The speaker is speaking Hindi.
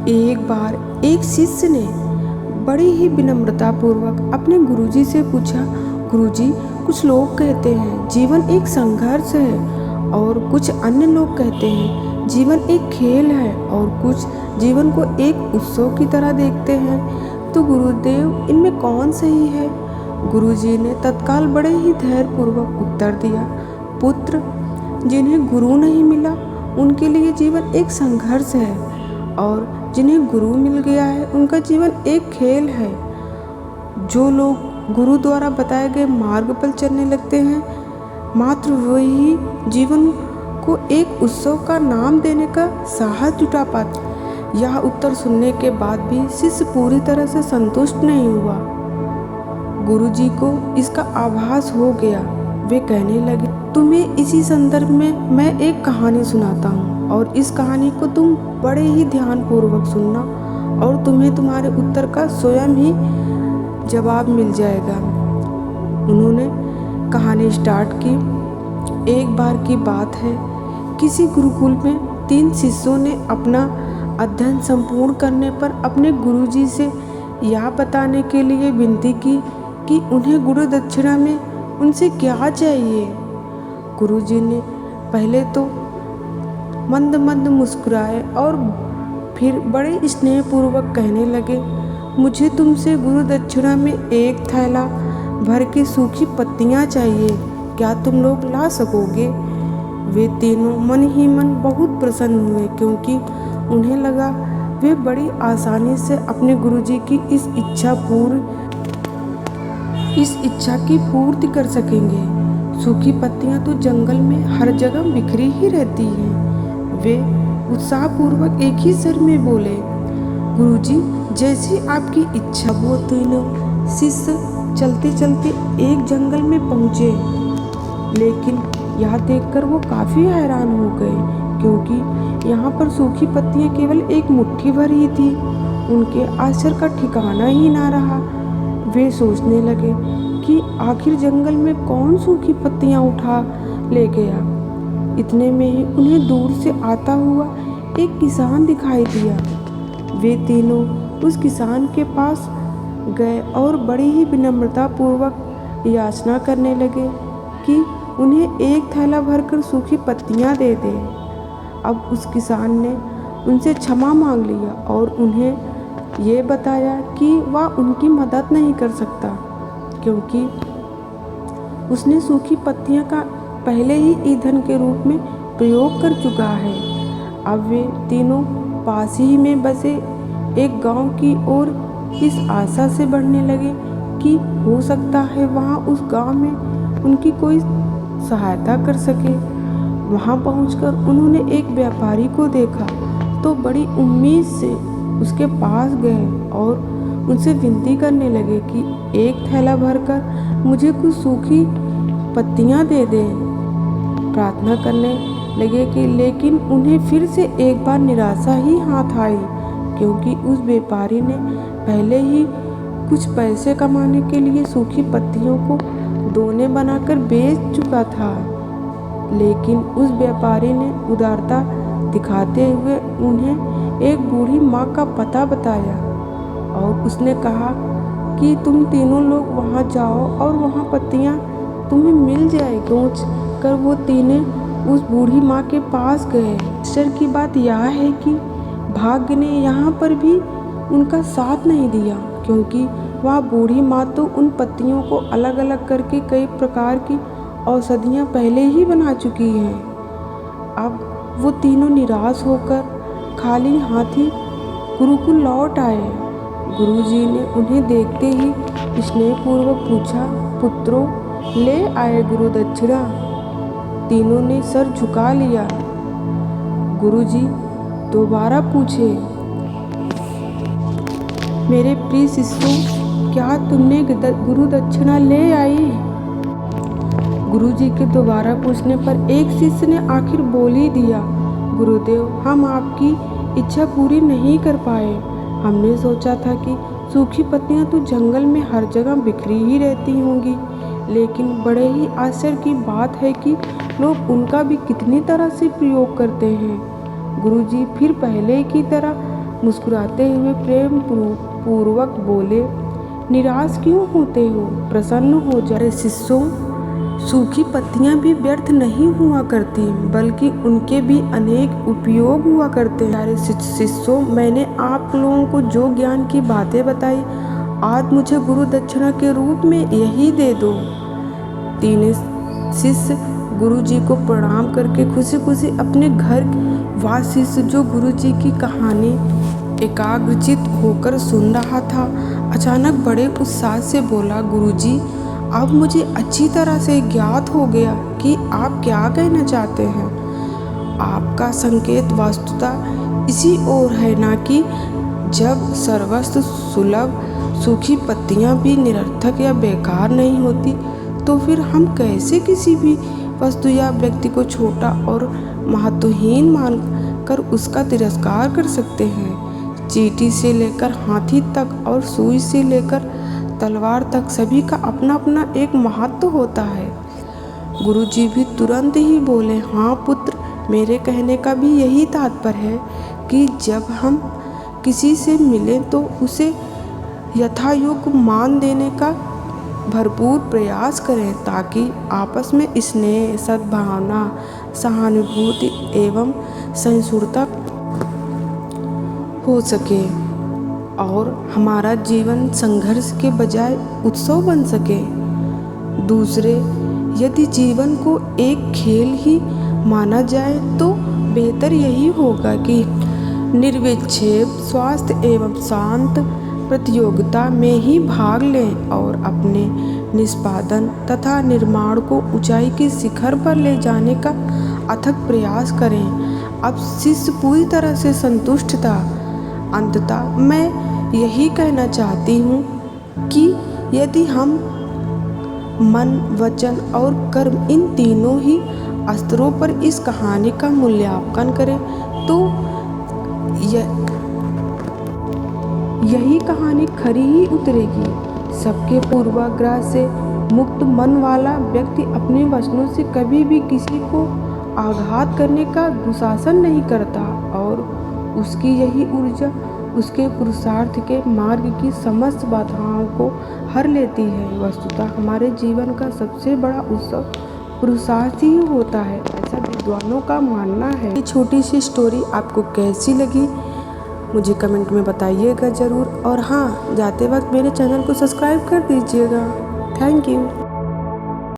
एक बार एक शिष्य ने बड़ी ही विनम्रता पूर्वक अपने गुरुजी से पूछा, गुरुजी, कुछ लोग कहते हैं जीवन एक संघर्ष है और कुछ अन्य लोग कहते हैं जीवन एक खेल है और कुछ जीवन को एक उत्सव की तरह देखते हैं। तो गुरुदेव, इनमें कौन सही है? गुरुजी ने तत्काल बड़े ही धैर्यपूर्वक उत्तर दिया, पुत्र, जिन्हें गुरु नहीं मिला उनके लिए जीवन एक संघर्ष है और जिन्हें गुरु मिल गया है उनका जीवन एक खेल है। जो लोग गुरु द्वारा बताए गए मार्ग पर चलने लगते हैं, मात्र वही जीवन को एक उत्सव का नाम देने का साहस जुटा पाते। यह उत्तर सुनने के बाद भी शिष्य पूरी तरह से संतुष्ट नहीं हुआ। गुरुजी को इसका आभास हो गया। वे कहने लगे, तुम्हें इसी संदर्भ में मैं एक कहानी सुनाता हूँ और इस कहानी को तुम बड़े ही ध्यानपूर्वक सुनना और तुम्हें तुम्हारे उत्तर का स्वयं ही जवाब मिल जाएगा। उन्होंने कहानी स्टार्ट की। एक बार की बात है, किसी गुरुकुल में 3 शिष्यों ने अपना अध्ययन संपूर्ण करने पर अपने गुरुजी से यह बताने के लिए विनती की कि उन्हें गुरु दक्षिणा में उनसे क्या चाहिए। गुरुजी ने पहले तो मंद मंद मुस्कुराए और फिर बड़े स्नेहपूर्वक कहने लगे, मुझे तुमसे गुरु दक्षिणा में एक थैला भर के सूखी पत्तियां चाहिए, क्या तुम लोग ला सकोगे? वे तीनों मन ही मन बहुत प्रसन्न हुए क्योंकि उन्हें लगा वे बड़ी आसानी से अपने गुरुजी की इस इच्छा की पूर्ति कर सकेंगे। सूखी पत्तियां तो जंगल में हर जगह बिखरी ही रहती हैं। वे उत्साहपूर्वक एक ही स्वर में बोले, गुरुजी, जैसी आपकी इच्छा। वो तीनों शिष्य चलते चलते एक जंगल में पहुँचे, लेकिन यह देखकर वो काफ़ी हैरान हो गए क्योंकि यहाँ पर सूखी पत्तियाँ केवल एक मुट्ठी भर ही थी। उनके आश्चर्य का ठिकाना ही ना रहा। वे सोचने लगे कि आखिर जंगल में कौन सूखी पत्तियाँ उठा ले गया। इतने में ही उन्हें दूर से आता हुआ एक किसान दिखाई दिया। वे तीनों उस किसान के पास गए और बड़ी ही विनम्रता पूर्वक याचना करने लगे कि उन्हें एक थैला भरकर सूखी पत्तियाँ दे दे। अब उस किसान ने उनसे क्षमा मांग लिया और उन्हें ये बताया कि वह उनकी मदद नहीं कर सकता क्योंकि उसने सूखी पत्तियाँ का पहले ही ईंधन के रूप में प्रयोग कर चुका है। अब वे तीनों पास ही में बसे एक गांव की ओर इस आशा से बढ़ने लगे कि हो सकता है वहाँ उस गांव में उनकी कोई सहायता कर सके। वहाँ पहुंचकर उन्होंने एक व्यापारी को देखा तो बड़ी उम्मीद से उसके पास गए और उनसे विनती करने लगे कि एक थैला भरकर मुझे कुछ सूखी पत्तियाँ दे दें। प्रार्थना करने लगे कि लेकिन उन्हें फिर से एक बार निराशा ही हाथ आई क्योंकि उस व्यापारी ने पहले ही कुछ पैसे कमाने के लिए सूखी पत्तियों को दोने बनाकर बेच चुका था। लेकिन उस व्यापारी ने उदारता दिखाते हुए उन्हें एक बूढ़ी माँ का पता बताया और उसने कहा कि तुम तीनों लोग वहाँ जाओ और वहाँ पत्तियाँ तुम्हें मिल जाए। सोच कर वो तीनों उस बूढ़ी माँ के पास गए। आश्चर्य की बात यह है कि भाग्य ने यहाँ पर भी उनका साथ नहीं दिया क्योंकि वह बूढ़ी माँ तो उन पत्तियों को अलग अलग करके कई प्रकार की औषधियाँ पहले ही बना चुकी हैं। अब वो तीनों निराश होकर खाली हाथी गुरुकुल लौट आए। गुरुजी ने उन्हें देखते ही स्नेहपूर्वक पूछा, पुत्रों, ले आए गुरु दक्षिणा? तीनों ने सर झुका लिया। गुरुजी दोबारा पूछे, मेरे प्रिय शिष्यों, क्या तुमने गुरु दक्षिणा ले आई? गुरुजी के दोबारा पूछने पर एक शिष्य ने आखिर बोल ही दिया, गुरुदेव, हम आपकी इच्छा पूरी नहीं कर पाए। हमने सोचा था कि सूखी पत्तियां तो जंगल में हर जगह बिखरी ही रहती होंगी, लेकिन बड़े ही आश्चर्य की बात है कि लोग उनका भी कितनी तरह से प्रयोग करते हैं। गुरुजी फिर पहले की तरह मुस्कुराते हुए प्रेम पूर्वक बोले, निराश क्यों होते हो, प्रसन्न हो जाए शिष्यों। सूखी पत्तियां भी व्यर्थ नहीं हुआ करती, बल्कि उनके भी अनेक उपयोग हुआ करते हैं। प्यारे शिष्यों, मैंने आप लोगों को जो ज्ञान की बातें बताई, आज मुझे गुरु दक्षिणा के रूप में यही दे दो। तीनों शिष्य गुरु जी को प्रणाम करके खुशी खुशी अपने घर। वह शिष्य जो गुरु जी की कहानी एकाग्रचित होकर सुन रहा था, अचानक बड़े उत्साह से बोला, गुरु जी, अब मुझे अच्छी तरह से ज्ञात हो गया कि आप क्या कहना चाहते हैं। आपका संकेत वास्तुतः इसी ओर है, ना कि जब सर्वस्व सुलभ सूखी पत्तियां भी निरर्थक या बेकार नहीं होती, तो फिर हम कैसे किसी भी वस्तु या व्यक्ति को छोटा और महत्वहीन मानकर उसका तिरस्कार कर सकते हैं। चींटी से लेकर हाथी तक और सुई से लेकर तलवार तक सभी का अपना अपना एक महत्व होता है। गुरुजी भी तुरंत ही बोले, हाँ पुत्र, मेरे कहने का भी यही तात्पर्य है कि जब हम किसी से मिलें तो उसे यथायोग्य मान देने का भरपूर प्रयास करें, ताकि आपस में स्नेह, सद्भावना, सहानुभूति एवं सहिष्णुता हो सके और हमारा जीवन संघर्ष के बजाय उत्सव बन सके। दूसरे, यदि जीवन को एक खेल ही माना जाए तो बेहतर यही होगा कि निर्विक्षेप, स्वास्थ्य एवं शांत प्रतियोगिता में ही भाग लें और अपने निष्पादन तथा निर्माण को ऊंचाई के शिखर पर ले जाने का अथक प्रयास करें। अब शिष्य पूरी तरह से संतुष्ट था। अंततः मैं यही कहना चाहती हूँ कि यदि हम मन, वचन और कर्म, इन तीनों ही स्तरों पर इस कहानी का मूल्यांकन करें तो यही कहानी खरी ही उतरेगी। सबके पूर्वाग्रह से मुक्त मन वाला व्यक्ति अपने वचनों से कभी भी किसी को आघात करने का दुशासन नहीं करता और उसकी यही ऊर्जा उसके पुरुषार्थ के मार्ग की समस्त बाधाओं को हर लेती है। वस्तुतः हमारे जीवन का सबसे बड़ा उत्सव पुरुषार्थ ही होता है, ऐसा विद्वानों का मानना है। ये छोटी सी स्टोरी आपको कैसी लगी मुझे कमेंट में बताइएगा ज़रूर, और हाँ, जाते वक्त मेरे चैनल को सब्सक्राइब कर दीजिएगा। Thank you.